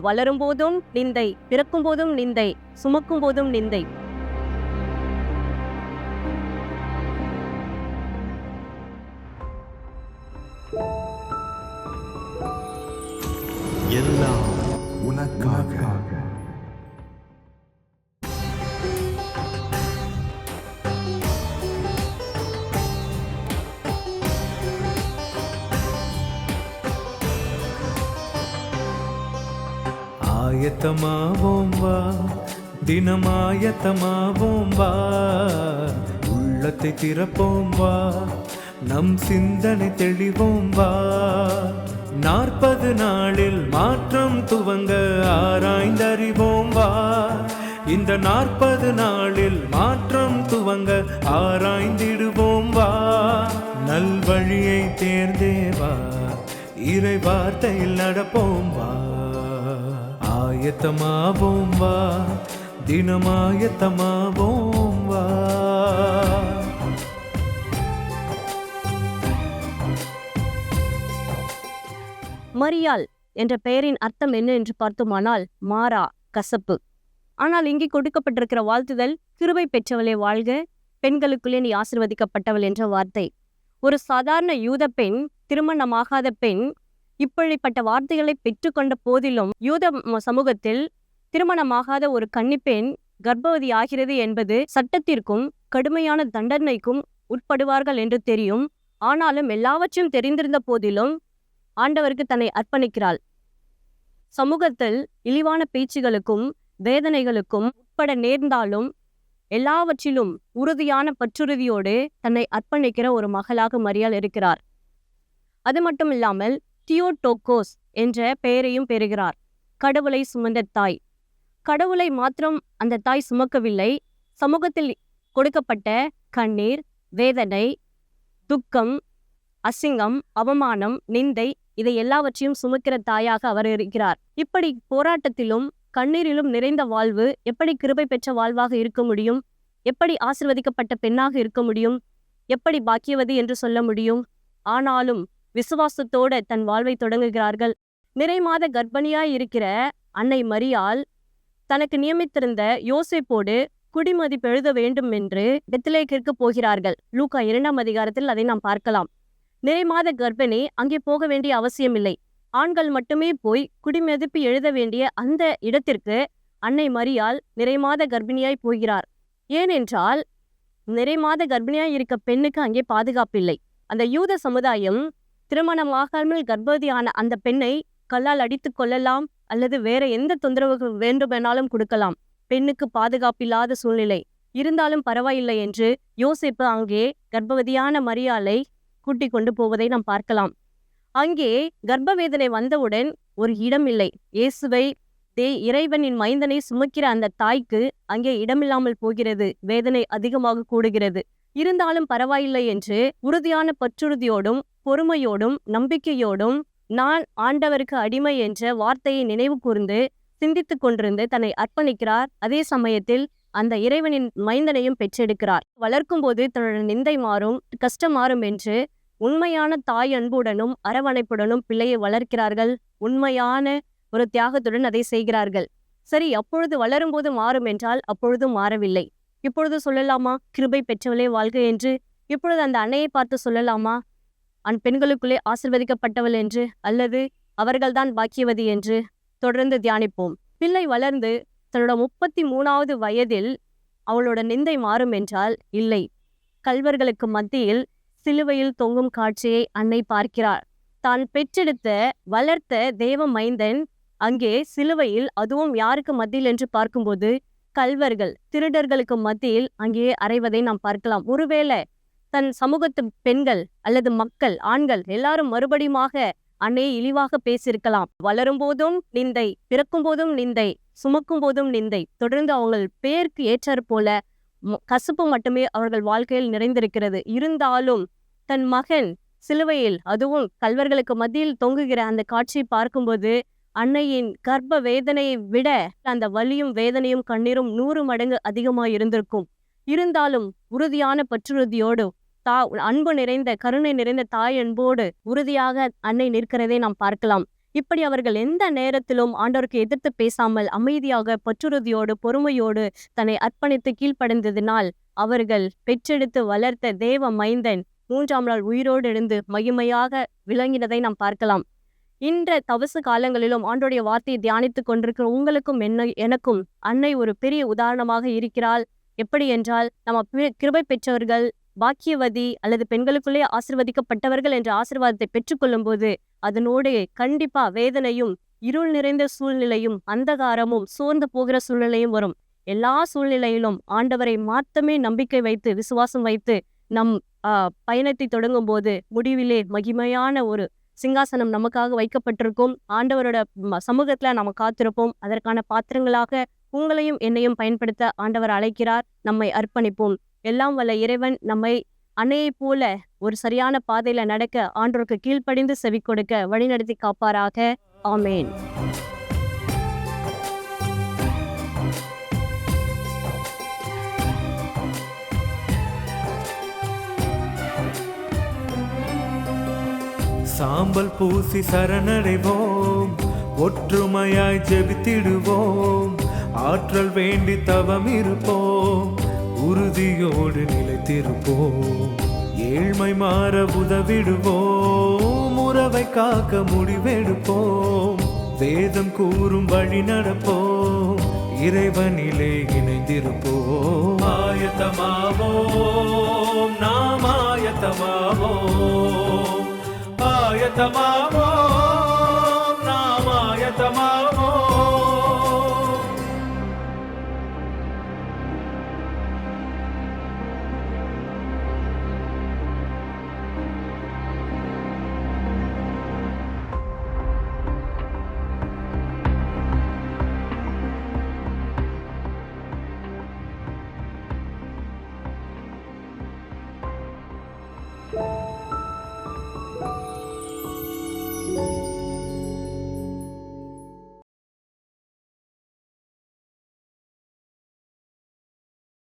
வளரும் போதும் நிந்தை, பிறக்கும் போதும் நிந்தை, சுமக்கும் போதும் நிந்தை. எல்லாம் உனக்காக. ஆயத்தமாவோம் வா, தினமாயத்தமாவோம் வா, உள்ளத்தை திறப்போம் வா, நம் சிந்தனை தெளிவோம் வா. 40 நாளில் மாற்றம் துவங்க ஆராய்ந்தறிவோம் வா. இந்த 40 நாளில் மாற்றம் துவங்க ஆராய்ந்திடுவோம் வா. நல்வழியை தேர்ந்தே வா, இறை வார்த்தையில் நடப்போம் வா. ஆயத்தமாவோம் வா, தினமாயத்தமாவோம் வா. மரியாள் என்ற பெயரின் அர்த்தம் என்ன என்று பார்த்தோமானால் மாறா, கசப்பு. ஆனால் இங்கே கொடுக்கப்பட்டிருக்கிற வாழ்த்துதல் கிருபை பெற்றவளே வாழ்க, பெண்களுக்குள்ளே நீ ஆசீர்வதிக்கப்பட்டவள் என்ற வார்த்தை. ஒரு சாதாரண யூத பெண், திருமணமாகாத பெண் இப்படிப்பட்ட வார்த்தைகளை பெற்றுக்கொண்ட போதிலும் யூத சமூகத்தில் திருமணமாகாத ஒரு கன்னிப்பெண் கர்ப்பவதி ஆகிறது என்பது சட்டத்திற்கும் கடுமையான தண்டனைக்கும் உட்படுவார்கள் என்று தெரியும். ஆனாலும் எல்லாவற்றையும் தெரிந்திருந்த போதிலும் ஆண்டவருக்கு தன்னை அர்ப்பணிக்கிறாள். சமூகத்தில் இழிவான பேச்சுகளுக்கும் வேதனைகளுக்கும் உட்பட நேர்ந்தாலும் எல்லாவற்றிலும் உறுதியான பற்றுறுதியோடு தன்னை அர்ப்பணிக்கிற ஒரு மகளாக மரியாள் இருக்கிறார். அது மட்டும் இல்லாமல் தியோடோக்கோஸ் என்ற பெயரையும் பெறுகிறார். கடவுளை சுமந்த தாய். கடவுளை மாத்திரம் அந்த தாய் சுமக்கவில்லை, சமூகத்தில் கொடுக்கப்பட்ட கண்ணீர், வேதனை, துக்கம், அசிங்கம், அவமானம், நிந்தை இதை எல்லாவற்றையும் சுமக்கிற தாயாக அவர் இருக்கிறார். இப்படி போராட்டத்திலும் கண்ணீரிலும் நிறைந்த வாழ்வு எப்படி கிருபை பெற்ற வாழ்வாக இருக்க முடியும்? எப்படி ஆசீர்வதிக்கப்பட்ட பெண்ணாக இருக்க முடியும்? எப்படி பாக்கியவதி என்று சொல்ல முடியும்? ஆனாலும் விசுவாசத்தோடு தன் வாழ்வை தொடங்குகிறார்கள். நிறைமாத கர்ப்பிணியாய் இருக்கிற அன்னை மரியாள் தனக்கு நியமித்திருந்த யோசேப்போடு குடிமதிப்பு எழுத வேண்டும் என்று பெத்லகேமிற்கு போகிறார்கள். லூக்கா 2ஆம் அதிகாரத்தில் அதை நாம் பார்க்கலாம். நிறைமாத கர்ப்பிணி அங்கே போக வேண்டிய அவசியமில்லை. ஆண்கள் மட்டுமே போய் குடிமதிப்பு எழுத வேண்டிய அந்த இடத்திற்கு அன்னை மரியாள் நிறைமாத கர்ப்பிணியாய் போகிறார். ஏனென்றால் நிறைமாத கர்ப்பிணியாய் இருக்க பெண்ணுக்கு அங்கே பாதுகாப்பில்லை. அந்த யூத சமுதாயம் திருமணமாகாமல் கர்ப்பவதியான அந்த பெண்ணை கல்லால் அடித்து கொள்ளலாம் அல்லது வேற எந்த தொந்தரவுகள் வேண்டுமெனாலும் கொடுக்கலாம். பெண்ணுக்கு பாதுகாப்பில்லாத சூழ்நிலை இருந்தாலும் பரவாயில்லை என்று யோசேப்பு அங்கே கர்ப்பவதியான மரியாளை கூட்டிக் கொண்டு போவதை நாம் பார்க்கலாம். அங்கே கர்ப்பவேதனை வந்தவுடன் ஒரு இடம் இல்லை. இயேசுவை இறைவனின் மைந்தனை சுமக்கிற அந்த தாய்க்கு அங்கே இடமில்லாமல் போகிறது. வேதனை அதிகமாக கூடுகிறது. இருந்தாலும் பரவாயில்லை என்று உறுதியான பற்றுறுதியோடும் பொறுமையோடும் நம்பிக்கையோடும் நான் ஆண்டவருக்கு அடிமை என்ற வார்த்தையை நினைவு கூர்ந்து சிந்தித்து கொண்டிருந்து தன்னை அர்ப்பணிக்கிறார். அதே சமயத்தில் அந்த இறைவனின் மைந்தனையும் பெற்றெடுக்கிறார். வளர்க்கும் போது தன்னோட நிந்தை மாறும், கஷ்டம் மாறும் என்று உண்மையான தாய் அன்புடனும் அரவணைப்புடனும் பிள்ளையை வளர்க்கிறார்கள். உண்மையான ஒரு தியாகத்துடன் அதை செய்கிறார்கள். சரி, அப்பொழுது வளரும்போது மாறும் என்றால் அப்பொழுதும் மாறவில்லை. இப்பொழுது சொல்லலாமா கிருபை பெற்றவளே வாழ்க என்று? இப்பொழுது அந்த அன்னையை பார்த்து சொல்லலாமா பெண்களுக்குள்ளே ஆசீர்வதிக்கப்பட்டவள் என்று, அல்லது அவர்கள்தான் பாக்கியவதி என்று? தொடர்ந்து தியானிப்போம். பிள்ளை வளர்ந்து தன்னோட 33வது வயதில் அவளோட நிந்தை மாறும் என்றால் இல்லை. கள்வர்களுக்கு மத்தியில் சிலுவையில் தொங்கும் காட்சியை அன்னை பார்க்கிறார். தான் பெற்றெடுத்த வளர்த்த தேவ மைந்தன் அங்கே சிலுவையில், அதுவும் யாருக்கு மத்தியில் என்று பார்க்கும்போது கள்வர்கள், திருடர்களுக்கு மத்தியில் அங்கே அறைவதை நாம் பார்க்கலாம். ஒருவேளை தன் சமூகத்து பெண்கள் அல்லது மக்கள், ஆண்கள் எல்லாரும் மறுபடியுமாக அன்னையை இழிவாக பேசியிருக்கலாம். வளரும் போதும் நிந்தை, பிறக்கும் போதும் நிந்தை, சுமக்கும் போதும் நிந்தை. தொடர்ந்து அவங்கள் பெயருக்கு ஏற்றாற் போல கசப்பு மட்டுமே அவர்கள் வாழ்க்கையில் நிறைந்திருக்கிறது. இருந்தாலும் தன் மகன் சிலுவையில், அதுவும் கள்வர்களுக்கு மத்தியில் தொங்குகிற அந்த காட்சியை பார்க்கும்போது அன்னையின் கர்ப்ப வேதனையை விட அந்த வலியும் வேதனையும் கண்ணீரும் 100 மடங்கு அதிகமாக இருந்திருக்கும். இருந்தாலும் உறுதியான பற்றுறுதியோடு அன்பு நிறைந்த கருணை நிறைந்த தாய் அன்போடு உறுதியாக அன்னை நிற்கிறதை நாம் பார்க்கலாம். இப்படி அவர்கள் எந்த நேரத்திலும் ஆண்டவருக்கு எதிர்த்து பேசாமல் அமைதியாக பற்றுறுதியோடு பொறுமையோடு தன்னை அர்ப்பணித்து கீழ்ப்படைந்ததினால் அவர்கள் பெற்றெடுத்து வளர்த்த தேவ மைந்தன் 3ஆம் நாள் உயிரோடு எழுந்து மகிமையாக விளங்கினதை நாம் பார்க்கலாம். இன்ற தவசு காலங்களிலும் ஆண்டோடைய வார்த்தையை தியானித்துக் கொண்டிருக்கிற உங்களுக்கும் எனக்கும் அன்னை ஒரு பெரிய உதாரணமாக இருக்கிறாள். எப்படி என்றால், நம்ம கிருபை பெற்றவர்கள், பாக்கியவதி அல்லது பெண்களுக்குள்ளே ஆசிர்வதிக்கப்பட்டவர்கள் என்ற ஆசீர்வாதத்தை பெற்றுக்கொள்ளும் போது அதனோடு கண்டிப்பா வேதனையும், இருள் நிறைந்த சூழ்நிலையும், அந்தகாரமும், சோர்ந்து போகிற சூழ்நிலையும் வரும். எல்லா சூழ்நிலையிலும் ஆண்டவரை மாத்தமே நம்பிக்கை வைத்து விசுவாசம் வைத்து நம் பயணத்தை தொடங்கும் போது முடிவிலே மகிமையான ஒரு சிங்காசனம் நமக்காக வைக்கப்பட்டிருக்கும். ஆண்டவரோட சமூகத்துல நம்ம காத்திருப்போம். அதற்கான பாத்திரங்களாக உங்களையும் என்னையும் பயன்படுத்த ஆண்டவர் அழைக்கிறார். நம்மை அர்ப்பணிப்போம். எல்லாம் வல்ல இறைவன் நம்மை அன்னையை போல ஒரு சரியான பாதையில நடக்க, ஆண்டவருக்கு கீழ்ப்படிந்து செவி கொடுக்க வழிநடத்தி காப்பாராக. ஆமேன். சாம்பல் பூசி சரணடைவோம், ஒற்றுமையாய் ஜெபித்திடுவோம், ஆற்றல் வேண்டி தவம் இருப்போம், உறுதியோடு நிலைத்திருப்போம், ஏழ்மை மாற உதவிடுவோம், உறவை காக்க முடிவெடுப்போம், வேதம் கூறும் வழி நடப்போம், இறைவனிலே இணைந்திருப்போம். ஆயத்தமாவோம், நாம் ஆயத்தமாவோம், ஆயத்தமாவோம், நாம் ஆயத்தமாவோம்.